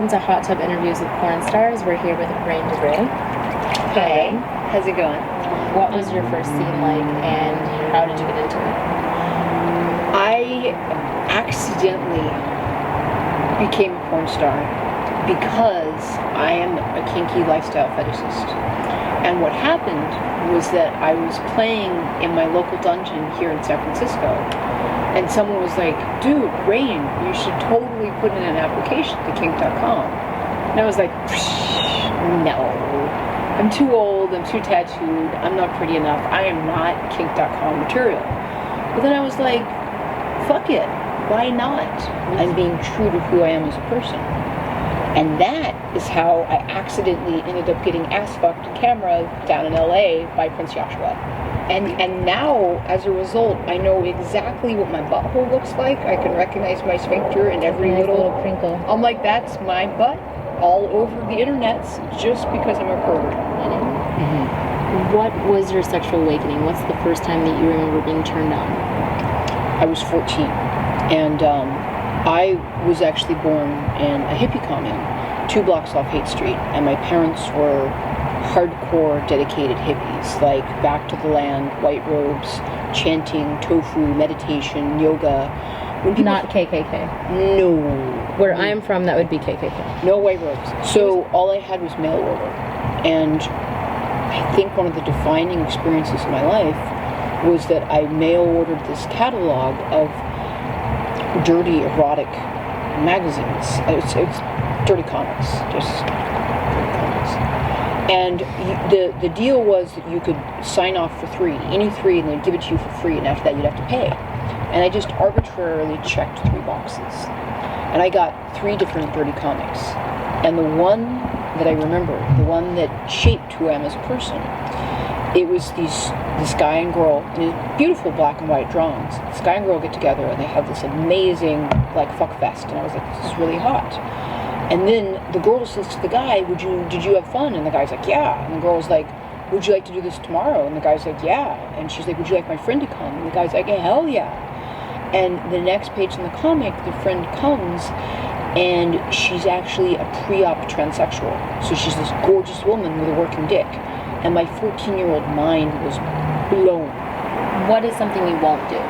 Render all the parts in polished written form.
welcome to Hot Tub Interviews with Porn Stars. We're here with Rain DeGray. Hey, how's it going? What was your first scene like, and how did you get into it? I accidentally became a porn star because I am a kinky lifestyle fetishist. And what happened was that I was playing in my local dungeon here in San Francisco, and someone was like, dude, Rain, you should totally put in an application to kink.com. And I was like, no. I'm too old, I'm too tattooed, I'm not pretty enough, I am not kink.com material. But then I was like, fuck it, why not? I'm being true to who I am as a person. And that is how I accidentally ended up getting ass fucked on camera down in LA by Prince Joshua. And now, as a result, I know exactly what my butthole looks like. I can recognize my sphincter and every little crinkle. I'm like, that's my butt all over the internets just because I'm a pervert. Mm-hmm. What was your sexual awakening? What's the first time that you remember being turned on? I was 14, and I was actually born in a hippie commune 2 blocks off Haight Street, and my parents were hardcore dedicated hippies, like back to the land, white robes, chanting, tofu, meditation, yoga. Not KKK. No. Where I'm from, that would be KKK. No white robes. So all I had was mail order. And I think one of the defining experiences in my life was that I mail ordered this catalog of dirty erotic magazines. It's dirty comics, just dirty comics. And the deal was that you could sign off for 3, any 3, and they'd give it to you for free, and after that you'd have to pay. And I just arbitrarily checked 3 boxes. And I got 3 different dirty comics. And the one that I remember, the one that shaped who I am as a person, it was this guy and girl, in these beautiful black and white drawings. This guy and girl get together and they have this amazing, like, fuck fest. And I was like, this is really hot. And then the girl just says to the guy, did you have fun? And the guy's like, yeah. And the girl was like, would you like to do this tomorrow? And the guy's like, yeah. And she's like, would you like my friend to come? And the guy's like, yeah, hell yeah. And the next page in the comic, the friend comes, and she's actually a pre-op transsexual. So she's this gorgeous woman with a working dick. And my 14-year-old mind was blown. What is something you won't do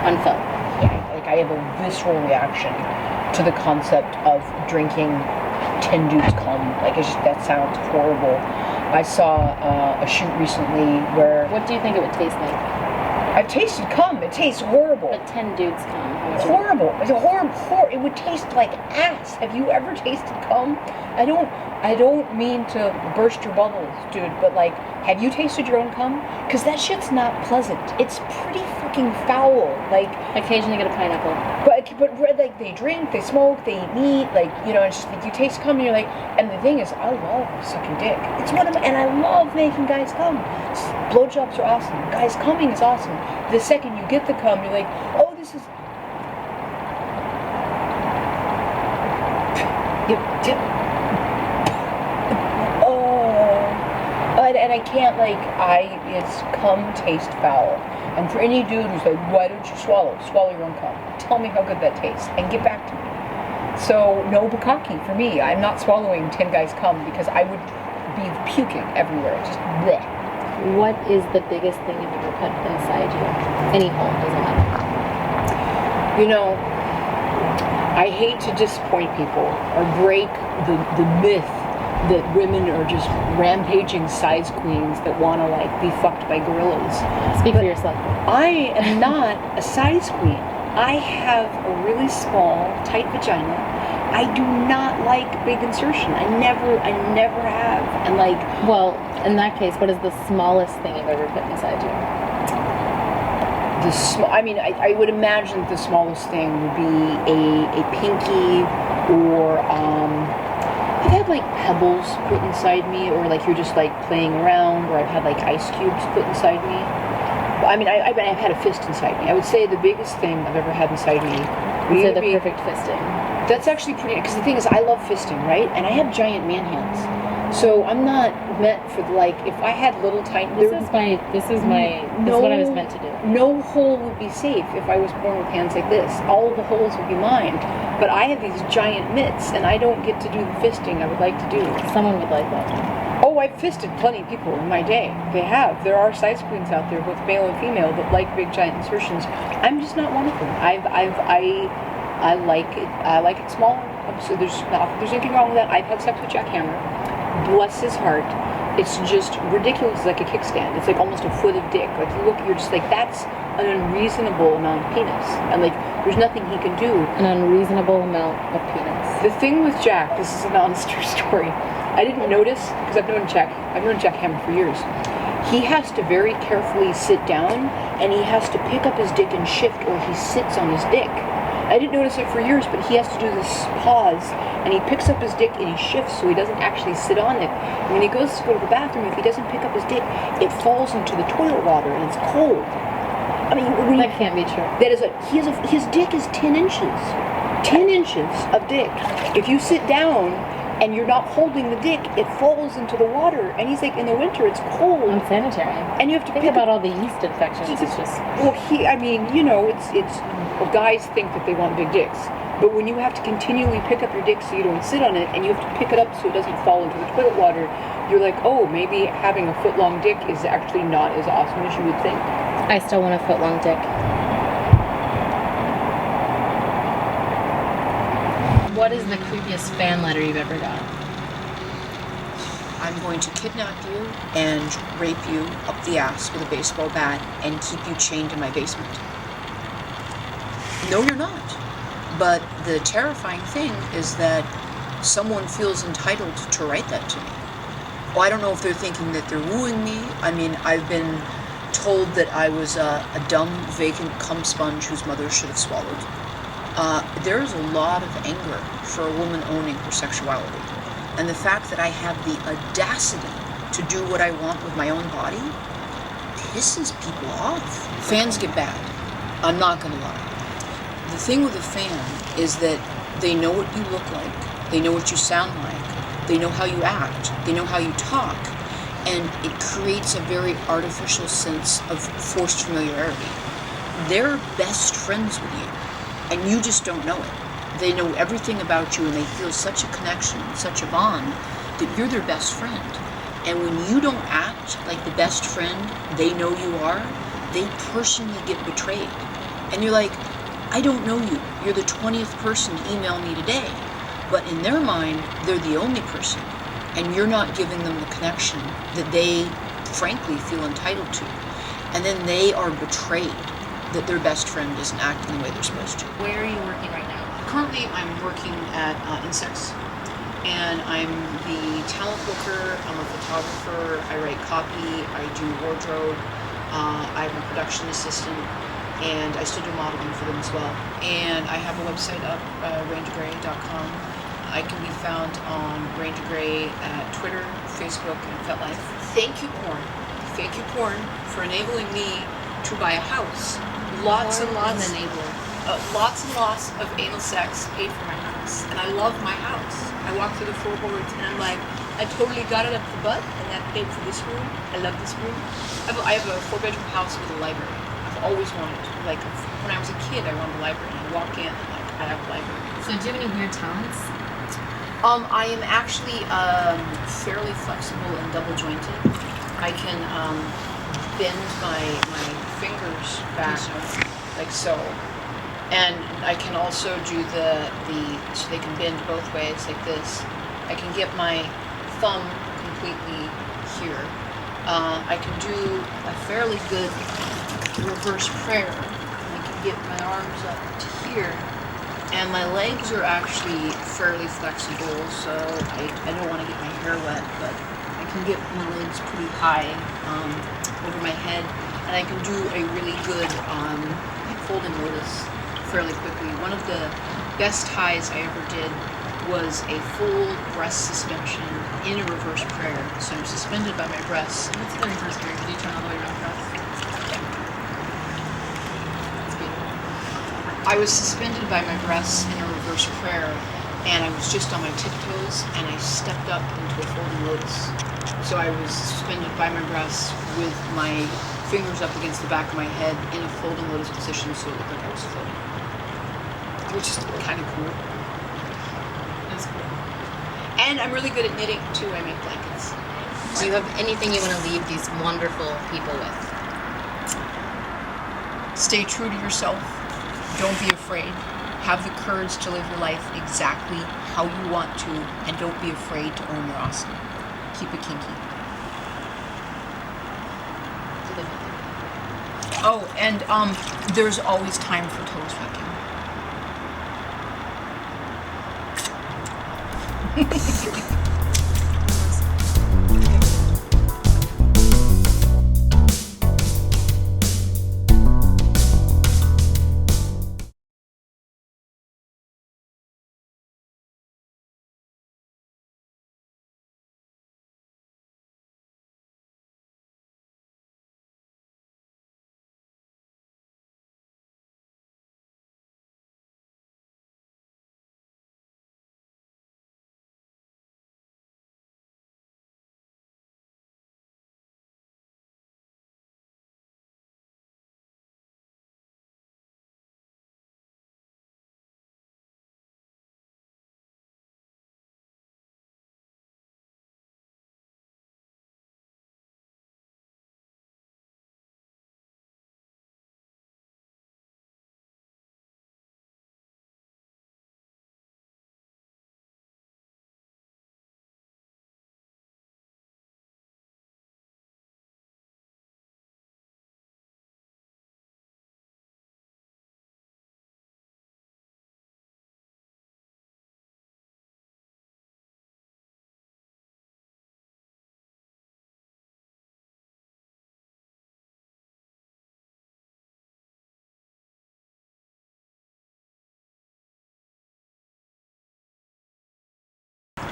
on film? Yeah, like I have a visceral reaction to the concept of drinking 10 dudes cum. Like, it's just, that sounds horrible. I saw a shoot recently where... What do you think it would taste like? I've tasted cum. It tastes horrible. But 10 dudes cum. Horrible. It's a horrible. It would taste like ass. Have you ever tasted cum? I don't mean to burst your bubbles, dude, but like, have you tasted your own cum? Because that shit's not pleasant. It's pretty fucking foul. Like, occasionally get a pineapple. But like, they drink, they smoke, they eat meat, like, you know, it's just like, you taste cum and you're like, and the thing is, I love sucking dick. It's one of my, and I love making guys cum. Blowjobs are awesome. Guys coming is awesome. The second you get the cum, you're like, oh, this is... And I can't, like, it's cum taste foul. And for any dude who's like, why don't you swallow your own cum? Tell me how good that tastes, and get back to me. So, no bukkake for me. I'm not swallowing 10 guys cum because I would be puking everywhere. Just bleh. What is the biggest thing you've ever put inside you? Any hole, doesn't matter. You know, I hate to disappoint people or break the myth that women are just rampaging size queens that want to, like, be fucked by gorillas. Speak for yourself. I am not a size queen. I have a really small, tight vagina. I do not like big insertion. I never have. And, like... Well, in that case, what is the smallest thing you've ever put inside you? I would imagine that the smallest thing would be a pinky, or I've had, like, pebbles put inside me, or, like, you're just, like, playing around, or I've had, like, ice cubes put inside me. I've had a fist inside me. I would say the biggest thing I've ever had inside me would be the perfect fisting. That's actually pretty, because the thing is, I love fisting, right? And I have giant man hands. So I'm not meant for like if I had little tiny. This is what I was meant to do. No hole would be safe if I was born with hands like this. All of the holes would be mine. But I have these giant mitts, and I don't get to do the fisting I would like to do. Someone would like that. Oh, I've fisted plenty of people in my day. They have. There are size queens out there, both male and female, that like big giant insertions. I'm just not one of them. I like it. I like it small. So there's anything wrong with that. I've had sex with Jack Hammer. Bless his heart. It's just ridiculous. It's like a kickstand. It's like almost a foot of dick. Like you look, you're just like, that's an unreasonable amount of penis. And like, there's nothing he can do. An unreasonable amount of penis. The thing with Jack, this is an honest true story. I didn't notice because I've known Jack Hammer for years. He has to very carefully sit down, and he has to pick up his dick and shift, or he sits on his dick. I didn't notice it for years, but he has to do this pause, and he picks up his dick and he shifts so he doesn't actually sit on it. And when he goes to go to the bathroom, if he doesn't pick up his dick, it falls into the toilet water and it's cold. I mean, that can't be true. That is his dick is 10 inches. 10 inches of dick. If you sit down and you're not holding the dick, it falls into the water. And he's like, in the winter, it's cold. Unsanitary. And you have to think about all the yeast infections. It's just... Well, guys think that they want big dicks. But when you have to continually pick up your dick so you don't sit on it, and you have to pick it up so it doesn't fall into the toilet water, you're like, oh, maybe having a foot-long dick is actually not as awesome as you would think. I still want a foot-long dick. What is the creepiest fan letter you've ever got? I'm going to kidnap you and rape you up the ass with a baseball bat and keep you chained in my basement. No, you're not. But the terrifying thing is that someone feels entitled to write that to me. Well, I don't know if they're thinking that they're wooing me. I mean, I've been told that I was a dumb, vacant cum sponge whose mother should have swallowed. There's a lot of anger for a woman owning her sexuality. And the fact that I have the audacity to do what I want with my own body pisses people off. Fans get bad. I'm not gonna lie. The thing with a fan is that they know what you look like, they know what you sound like, they know how you act, they know how you talk, and it creates a very artificial sense of forced familiarity. They're best friends with you, and you just don't know it. They know everything about you, and they feel such a connection, such a bond, that you're their best friend. And when you don't act like the best friend they know you are, they personally get betrayed. And you're like, I don't know you. You're the 20th person to email me today. But in their mind, they're the only person. And you're not giving them the connection that they, frankly, feel entitled to. And then they are betrayed that their best friend isn't acting the way they're supposed to. Where are you working right now? Currently, I'm working at Insects, and I'm the talent booker, I'm a photographer, I write copy, I do wardrobe, I'm a production assistant, and I still do modeling for them as well. And I have a website up, rangergray.com. I can be found on Ranger Gray at Twitter, Facebook, and FetLife. Thank you, porn, for enabling me to buy a house. Lots and lots of anal sex paid for my house, and I love my house. I walk through the floorboards and I'm like, I totally got it up the butt, and that paid for this room. I love this room. I have a 4-bedroom house with a library. I've always wanted, like, when I was a kid, I wanted a library, and I walk in and like, I have a library. So do you have any weird talents? I am actually fairly flexible and double jointed. I can bend my fingers back like so. And I can also do so they can bend both ways like this. I can get my thumb completely here. I can do a fairly good reverse prayer. I can get my arms up to here. And my legs are actually fairly flexible, so I don't want to get my hair wet, but I can get my legs pretty high over my head. And I can do a really good folding lotus fairly quickly. One of the best highs I ever did was a full breast suspension in a reverse prayer. So I'm suspended by my breasts. What's the reverse prayer? Did you turn all the way around for us? Yeah. That's beautiful. I was suspended by my breasts in a reverse prayer, and I was just on my tiptoes, and I stepped up into a folding lotus. So I was suspended by my breasts with my fingers up against the back of my head in a folding lotus position, so it looked like I was floating, which is kind of cool. That's cool. And I'm really good at knitting too. I make blankets. Do you have anything you want to leave these wonderful people with? Stay true to yourself. Don't be afraid. Have the courage to live your life exactly how you want to, and don't be afraid to own your awesome. Keep it kinky. Oh, and there's always time for toes fucking.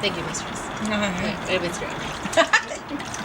Thank you, mistress. It was great.